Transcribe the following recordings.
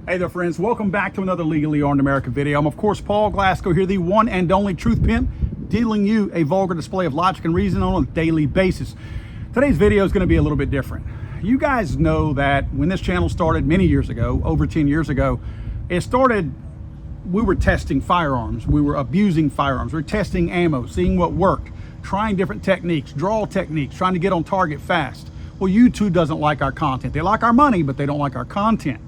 Hey there friends, welcome back to another Legally Armed America video. I'm of course Paul Glasgow here, the one and only truth pimp, dealing you a vulgar display of logic and reason on a daily basis. Today's video is going to be a little bit different. You guys know that when this channel started many years ago, over 10 years ago, it started, we were testing firearms, we were abusing firearms, we were testing ammo, seeing what worked, trying different techniques, draw techniques, trying to get on target fast. Well, YouTube doesn't like our content. They like our money, but they don't like our content.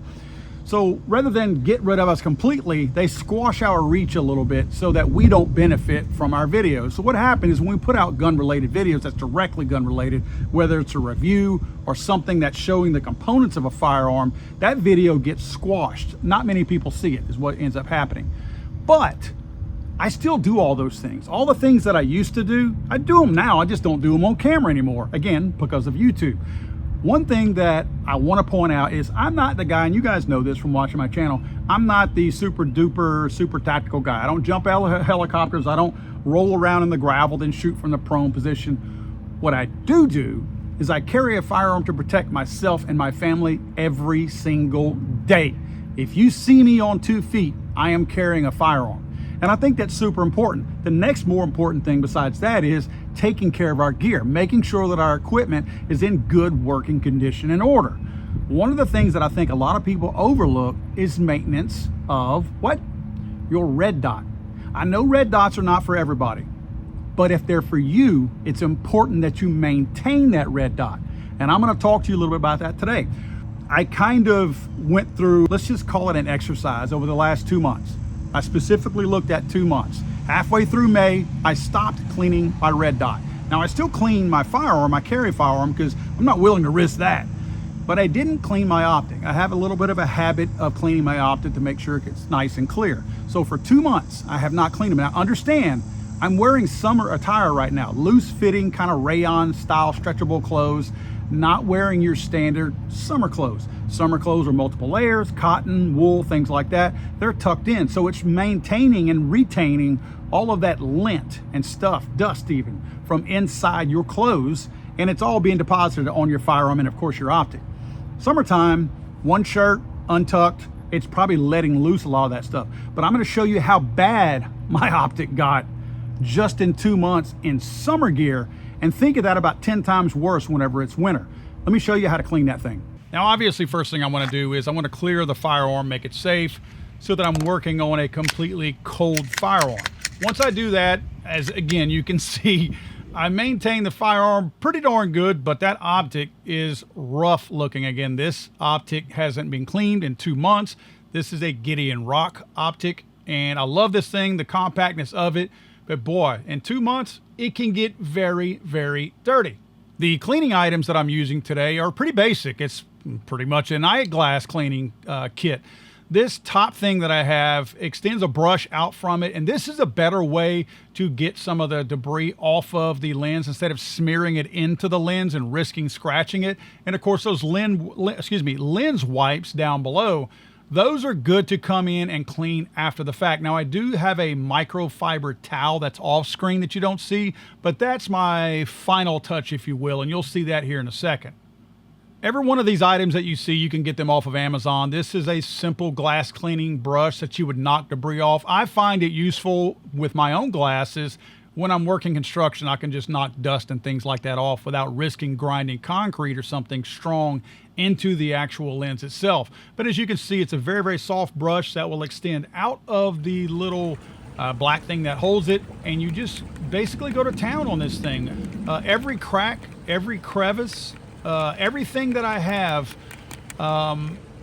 So rather than get rid of us completely, they squash our reach a little bit so that we don't benefit from our videos. So what happened is when we put out gun-related videos that's directly gun-related, whether it's a review or something that's showing the components of a firearm, that video gets squashed. Not many people see it is what ends up happening. But I still do all those things. All the things that I used to do, I do them now. I just don't do them on camera anymore. Again, because of YouTube. One thing that I want to point out is I'm not the guy, and you guys know this from watching my channel, I'm not the super duper, super tactical guy. I don't jump out of helicopters. I don't roll around in the gravel, then shoot from the prone position. What I do is I carry a firearm to protect myself and my family every single day. If you see me on 2 feet, I am carrying a firearm. And I think that's super important. The next more important thing besides that is taking care of our gear, making sure that our equipment is in good working condition and order. One of the things that I think a lot of people overlook is maintenance of what? Your red dot. I know red dots are not for everybody, but if they're for you, it's important that you maintain that red dot. And I'm gonna talk to you a little bit about that today. I kind of went through, let's just call it an exercise over the last 2 months. I specifically looked at 2 months. Halfway through May, I stopped cleaning my red dot. Now I still clean my firearm, I carry firearm because I'm not willing to risk that. But I didn't clean my optic. I have a little bit of a habit of cleaning my optic to make sure it's nice and clear. So for 2 months, I have not cleaned them. Now understand, I'm wearing summer attire right now. Loose fitting, kind of rayon style, stretchable clothes. Not wearing your standard summer clothes. Summer clothes are multiple layers, cotton, wool, things like that. They're tucked in. So it's maintaining and retaining all of that lint and stuff, dust even, from inside your clothes. And it's all being deposited on your firearm and of course your optic. Summertime, one shirt, untucked, it's probably letting loose a lot of that stuff. But I'm gonna show you how bad my optic got just in 2 months in summer gear. And think of that about 10 times worse whenever it's winter. Let me show you how to clean that thing. Now, obviously, first thing I want to do is I want to clear the firearm, make it safe, so that I'm working on a completely cold firearm. Once I do that, as again, you can see, I maintain the firearm pretty darn good, but that optic is rough looking. Again, this optic hasn't been cleaned in 2 months. This is a Gideon Rock optic, and I love this thing, the compactness of it. But boy, in 2 months, it can get very, very dirty. The cleaning items that I'm using today are pretty basic. It's pretty much an eyeglass cleaning kit. This top thing that I have extends a brush out from it, and this is a better way to get some of the debris off of the lens instead of smearing it into the lens and risking scratching it. And of course, those lens wipes down below, those are good to come in and clean after the fact. Now, I do have a microfiber towel that's off screen that you don't see, but that's my final touch, if you will, and you'll see that here in a second. Every one of these items that you see, you can get them off of Amazon. This is a simple glass cleaning brush that you would knock debris off. I find it useful with my own glasses. When I'm working construction, I can just knock dust and things like that off without risking grinding concrete or something strong into the actual lens itself. But as you can see, it's a very, very soft brush that will extend out of the little black thing that holds it, and you just basically go to town on this thing. Every crack, every crevice, everything that I have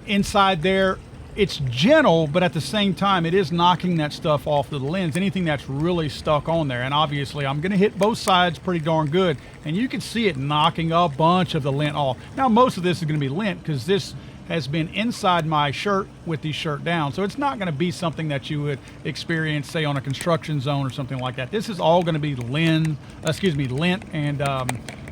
inside there, it's gentle, but at the same time, it is knocking that stuff off of the lens, anything that's really stuck on there. And obviously, I'm gonna hit both sides pretty darn good, and you can see it knocking a bunch of the lint off. Now, most of this is gonna be lint because this has been inside my shirt with the shirt down. So it's not gonna be something that you would experience, say, on a construction zone or something like that. This is all gonna be lint and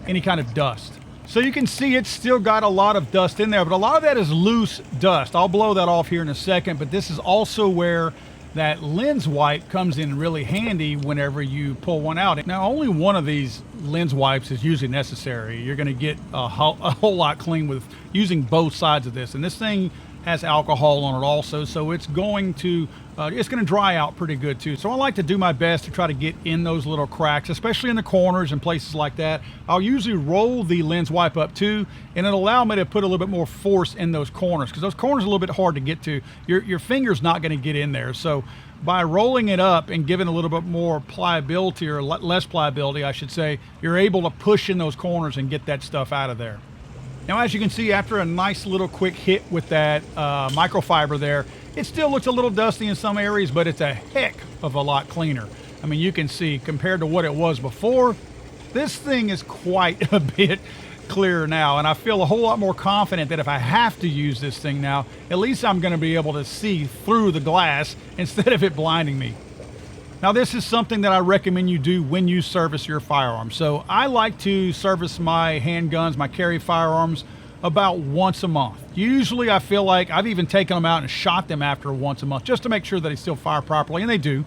any kind of dust. So you can see it's still got a lot of dust in there, but a lot of that is loose dust. I'll blow that off here in a second, but this is also where that lens wipe comes in really handy whenever you pull one out. Now, only one of these lens wipes is usually necessary. You're gonna get a whole lot clean with using both sides of this. And this thing has alcohol on it also, so it's going to dry out pretty good too. So I like to do my best to try to get in those little cracks, especially in the corners and places like that. I'll usually roll the lens wipe up too, and it'll allow me to put a little bit more force in those corners, because those corners are a little bit hard to get to. Your finger's not going to get in there. So by rolling it up and giving a little bit more pliability, or less pliability I should say, you're able to push in those corners and get that stuff out of there. Now, as you can see, after a nice little quick hit with that microfiber there, it still looks a little dusty in some areas, but it's a heck of a lot cleaner. I mean, you can see compared to what it was before, this thing is quite a bit clearer now, and I feel a whole lot more confident that if I have to use this thing now, at least I'm going to be able to see through the glass instead of it blinding me. Now, this is something that I recommend you do when you service your firearms. So I like to service my handguns, my carry firearms, about once a month. Usually I feel like I've even taken them out and shot them after once a month just to make sure that they still fire properly, and they do.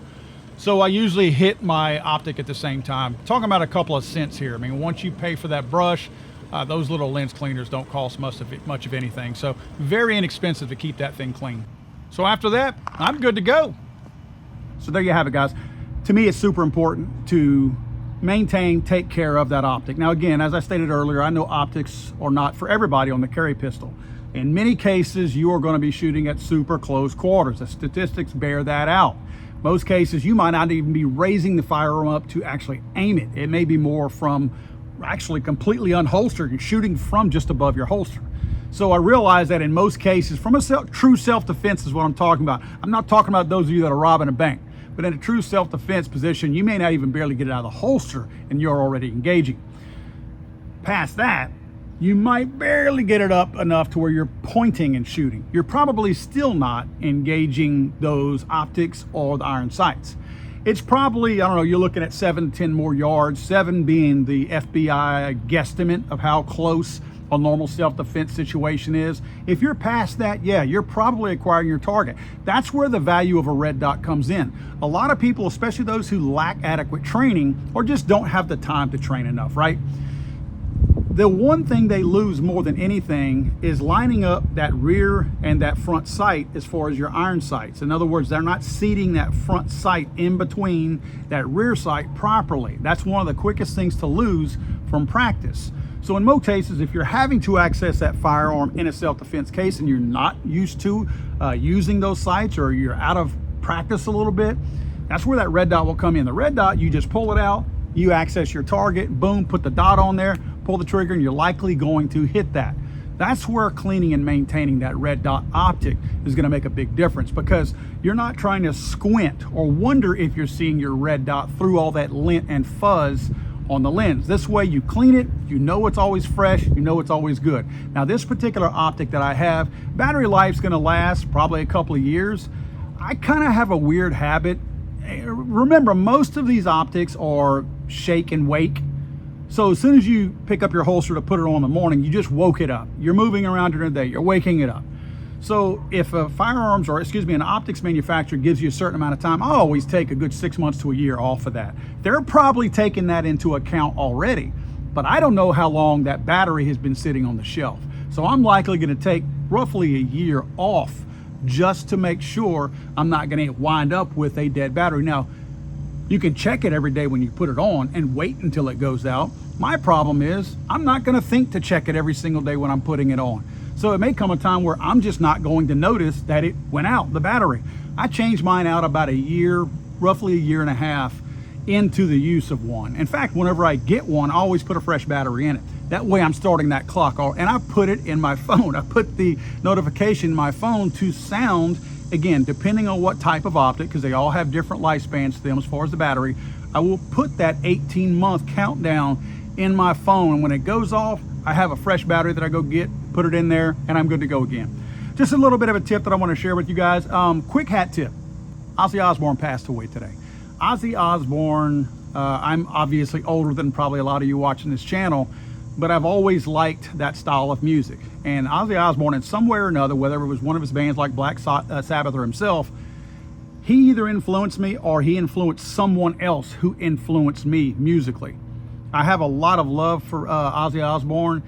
So I usually hit my optic at the same time. Talking about a couple of cents here. I mean, once you pay for that brush, those little lens cleaners don't cost much of anything. So very inexpensive to keep that thing clean. So after that, I'm good to go. So there you have it, guys. To me, it's super important to maintain, take care of that optic. Now, again, as I stated earlier, I know optics are not for everybody on the carry pistol. In many cases, you are going to be shooting at super close quarters. The statistics bear that out. Most cases, you might not even be raising the firearm up to actually aim it. It may be more from actually completely unholstered and shooting from just above your holster. So I realize that in most cases, from a true self-defense is what I'm talking about. I'm not talking about those of you that are robbing a bank. But in a true self-defense position, you may not even barely get it out of the holster and you're already engaging. Past that, you might barely get it up enough to where you're pointing and shooting. You're probably still not engaging those optics or the iron sights. It's probably, I don't know, you're looking at 7 to 10 more yards, 7 being the FBI guesstimate of how close a normal self-defense situation is. If you're past that, yeah, you're probably acquiring your target. That's where the value of a red dot comes in. A lot of people, especially those who lack adequate training or just don't have the time to train enough, right? The one thing they lose more than anything is lining up that rear and that front sight as far as your iron sights. In other words, they're not seating that front sight in between that rear sight properly. That's one of the quickest things to lose from practice. So in most cases, if you're having to access that firearm in a self-defense case and you're not used to using those sights, or you're out of practice a little bit, that's where that red dot will come in. The red dot, you just pull it out, you access your target, boom, put the dot on there, pull the trigger, and you're likely going to hit that. That's where cleaning and maintaining that red dot optic is going to make a big difference, because you're not trying to squint or wonder if you're seeing your red dot through all that lint and fuzz on the lens. This way you clean it, you know it's always fresh, you know it's always good. Now, this particular optic that I have, battery life's going to last probably a couple of years. I kind of have a weird habit. Remember, most of these optics are shake and wake. So as soon as you pick up your holster to put it on in the morning, you just woke it up. You're moving around during the day, you're waking it up. So if an optics manufacturer gives you a certain amount of time, I always take a good 6 months to a year off of that. They're probably taking that into account already, but I don't know how long that battery has been sitting on the shelf. So I'm likely going to take roughly a year off just to make sure I'm not going to wind up with a dead battery. Now, you can check it every day when you put it on and wait until it goes out. My problem is I'm not going to think to check it every single day when I'm putting it on. So it may come a time where I'm just not going to notice that it went out, the battery. I changed mine out about a year, roughly a year and a half into the use of one. In fact, whenever I get one, I always put a fresh battery in it. That way I'm starting that clock. And I put it in my phone. I put the notification in my phone to sound, again, depending on what type of optic, because they all have different lifespans to them as far as the battery. I will put that 18-month countdown in my phone. And when it goes off, I have a fresh battery that I go get, put it in there, and I'm good to go again. Just a little bit of a tip that I want to share with you guys. Quick hat tip. Ozzy Osbourne passed away today. Ozzy Osbourne, I'm obviously older than probably a lot of you watching this channel, but I've always liked that style of music. And Ozzy Osbourne, in some way or another, whether it was one of his bands like Black Sabbath or himself, he either influenced me or he influenced someone else who influenced me musically. I have a lot of love for Ozzy Osbourne.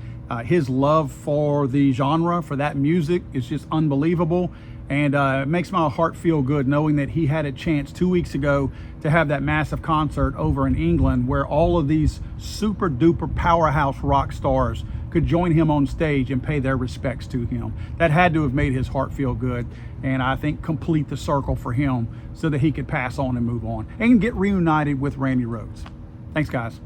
His love for the genre, for that music, is just unbelievable. And it makes my heart feel good knowing that he had a chance 2 weeks ago to have that massive concert over in England where all of these super duper powerhouse rock stars could join him on stage and pay their respects to him. That had to have made his heart feel good, and I think complete the circle for him so that he could pass on and move on and get reunited with Randy Rhoads. Thanks, guys.